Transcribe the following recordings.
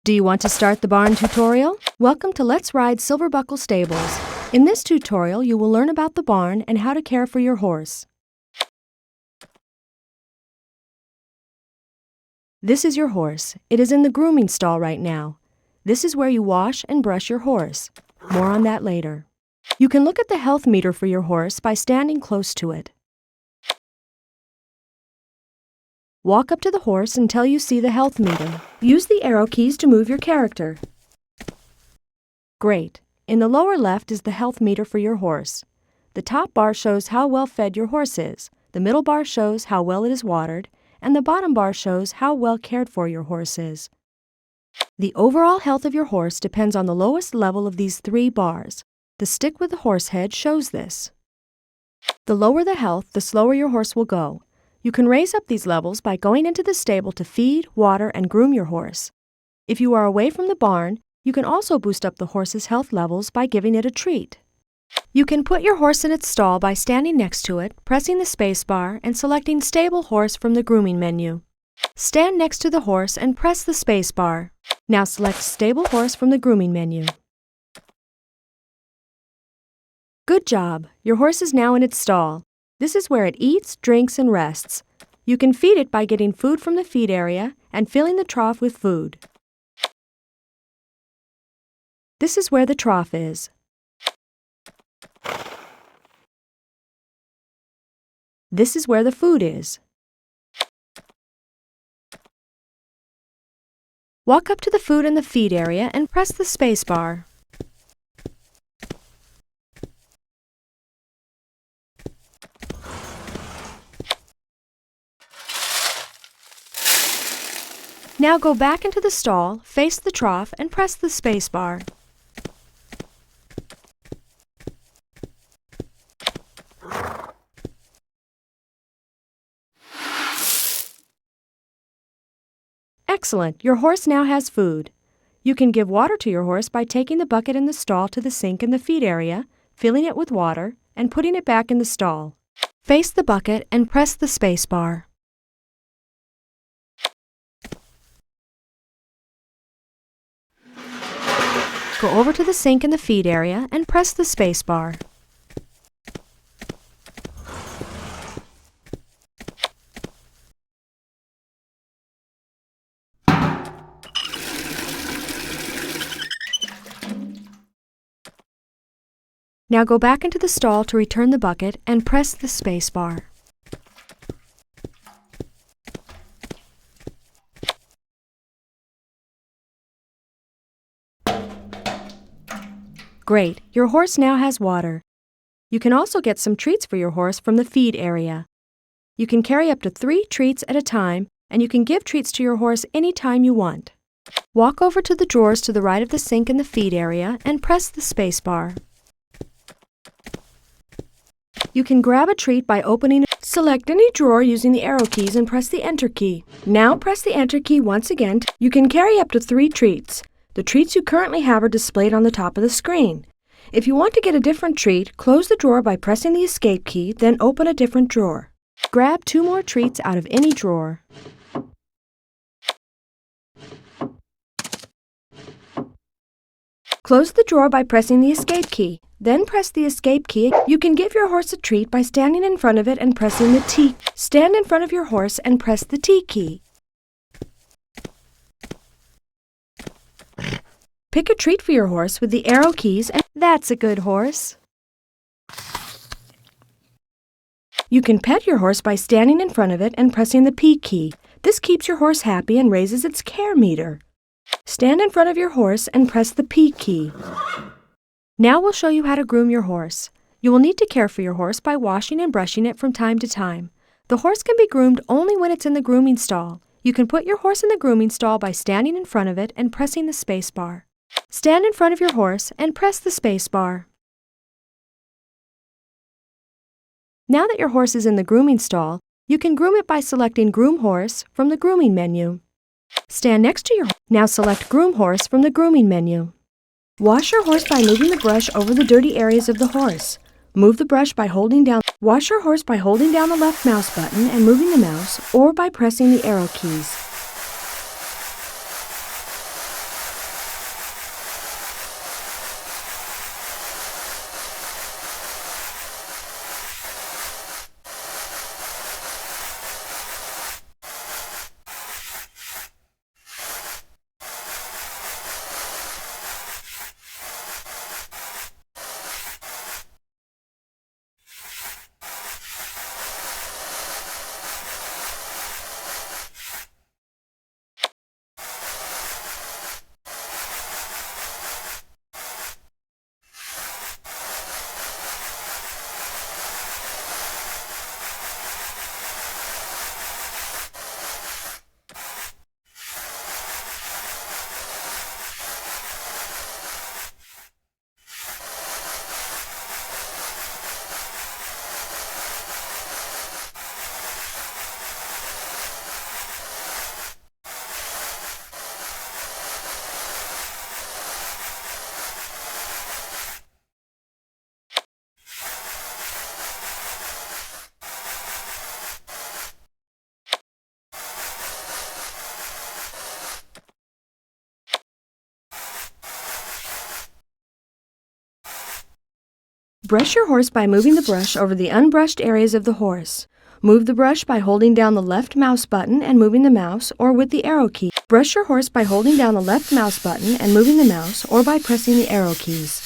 Do you want to start the barn tutorial? Welcome to Let's Ride Silver Buckle Stables. In this tutorial, you will learn about the barn and how to care for your horse. This is your horse. It is in the grooming stall right now. This is where you wash and brush your horse. More on that later. You can look at the health meter for your horse by standing close to it. Walk up to the horse until you see the health meter. Use the arrow keys to move your character. Great. In the lower left is the health meter for your horse. The top bar shows how well fed your horse is, the middle bar shows how well it is watered, and the bottom bar shows how well cared for your horse is. The overall health of your horse depends on the lowest level of these three bars. The stick with the horse head shows this. The lower the health, the slower your horse will go. You can raise up these levels by going into the stable to feed, water, and groom your horse. If you are away from the barn, you can also boost up the horse's health levels by giving it a treat. You can put your horse in its stall by standing next to it, pressing the space bar, and selecting Stable Horse from the grooming menu. Stand next to the horse and press the space bar. Now select Stable Horse from the grooming menu. Good job! Your horse is now in its stall. This is where it eats, drinks, and rests. You can feed it by getting food from the feed area and filling the trough with food. This is where the trough is. This is where the food is. Walk up to the food and the feed area and press the space bar. Now go back into the stall, face the trough, and press the space bar. Excellent! Your horse now has food. You can give water to your horse by taking the bucket in the stall to the sink in the feed area, filling it with water, and putting it back in the stall. Face the bucket and press the space bar. Go over to the sink in the feed area and press the space bar. Now go back into the stall to return the bucket and press the space bar. Great! Your horse now has water. You can also get some treats for your horse from the feed area. You can carry up to 3 treats at a time, and you can give treats to your horse anytime you want. Walk over to the drawers to the right of the sink in the feed area and press the space bar. You can grab a treat by opening it. Select any drawer using the arrow keys and press the Enter key. Now press the Enter key once again. You can carry up to 3 treats. The treats you currently have are displayed on the top of the screen. If you want to get a different treat, close the drawer by pressing the Escape key, then open a different drawer. Grab 2 more treats out of any drawer. Close the drawer by pressing the Escape key. Then press the Escape key. You can give your horse a treat by standing in front of it and pressing the T. Stand in front of your horse and press the T key. Pick a treat for your horse with the arrow keys, and that's a good horse. You can pet your horse by standing in front of it and pressing the P key. This keeps your horse happy and raises its care meter. Stand in front of your horse and press the P key. Now we'll show you how to groom your horse. You will need to care for your horse by washing and brushing it from time to time. The horse can be groomed only when it's in the grooming stall. You can put your horse in the grooming stall by standing in front of it and pressing the space bar. Stand in front of your horse and press the space bar. Now that your horse is in the grooming stall, you can groom it by selecting Groom Horse from the grooming menu. Stand next to your horse. Now select Groom Horse from the grooming menu. Wash your horse by moving the brush over the dirty areas of the horse. Move the brush by holding down. Wash your horse by holding down the left mouse button and moving the mouse, or by pressing the arrow keys. Brush your horse by moving the brush over the unbrushed areas of the horse. Move the brush by holding down the left mouse button and moving the mouse, or with the arrow key. Brush your horse by holding down the left mouse button and moving the mouse, or by pressing the arrow keys.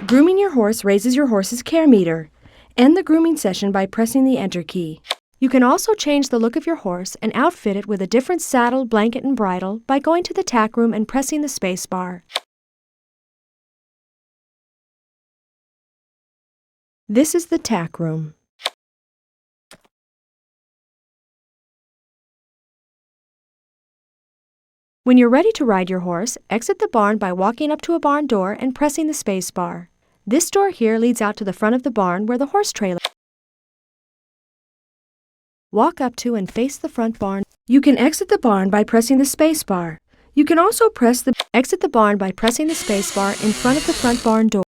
Grooming your horse raises your horse's care meter. End the grooming session by pressing the Enter key. You can also change the look of your horse and outfit it with a different saddle, blanket, and bridle by going to the tack room and pressing the space bar. This is the tack room. When you're ready to ride your horse, exit the barn by walking up to a barn door and pressing the space bar. This door here leads out to the front of the barn where the horse trailer. Walk up to and face the front barn. You can exit the barn by pressing the space bar. You can also exit the barn by pressing the space bar in front of the front barn door.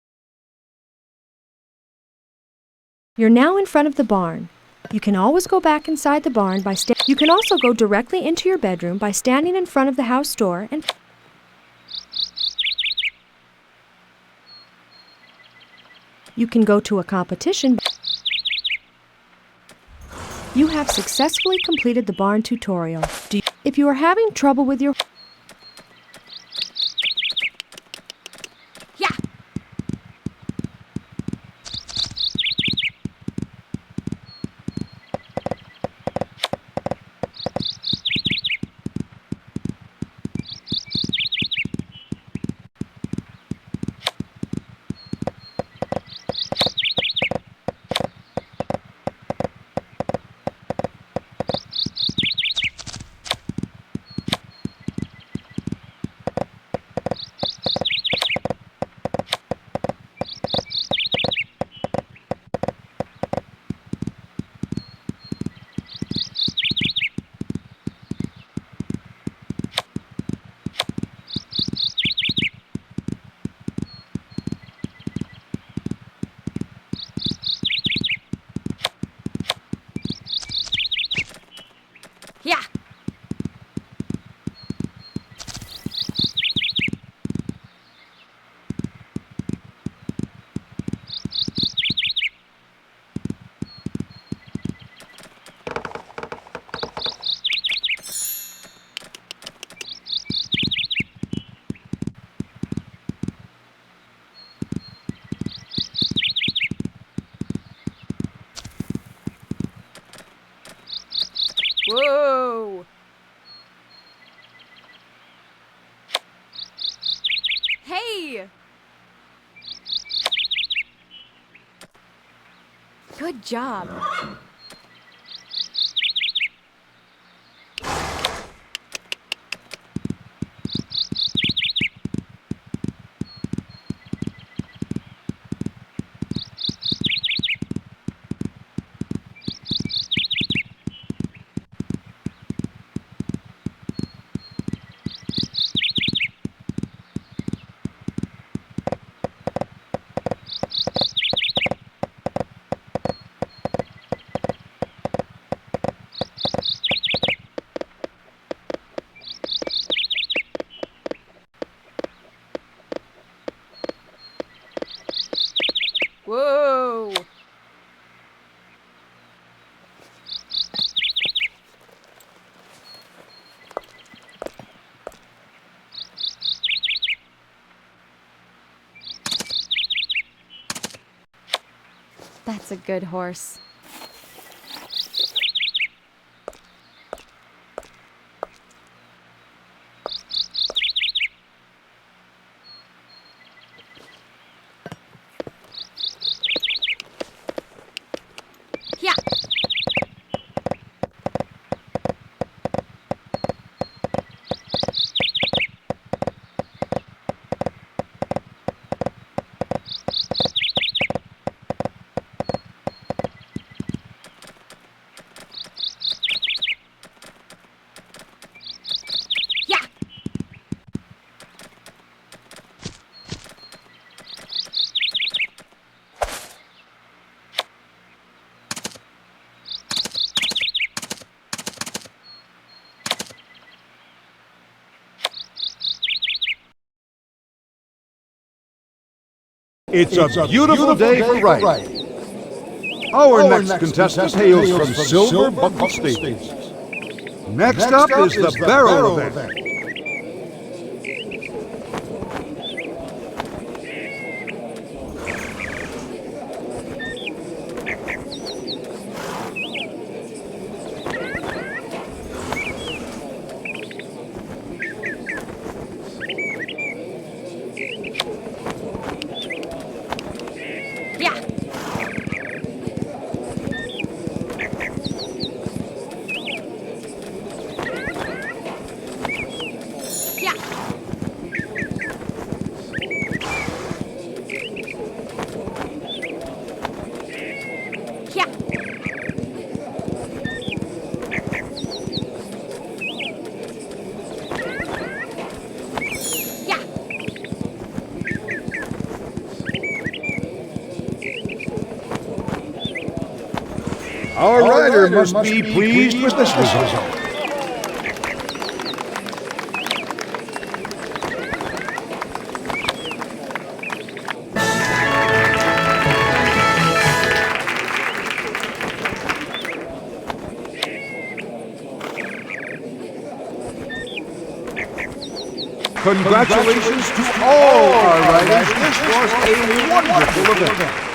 You're now in front of the barn. You can always go back inside the barn by You can also go directly into your bedroom by standing in front of the house door and you can go to a competition. You have successfully completed the barn tutorial. If you are having trouble with your Whoa! Hey! Good job. Whoa! That's a good horse. It's a beautiful day for riding. Our next contestant hails from Silver Buckle Stables. Next up is the barrel event. Yeah. Yeah. Yeah. Yeah. Our rider must be pleased with this result. Congratulations to all our riders. This was a wonderful event.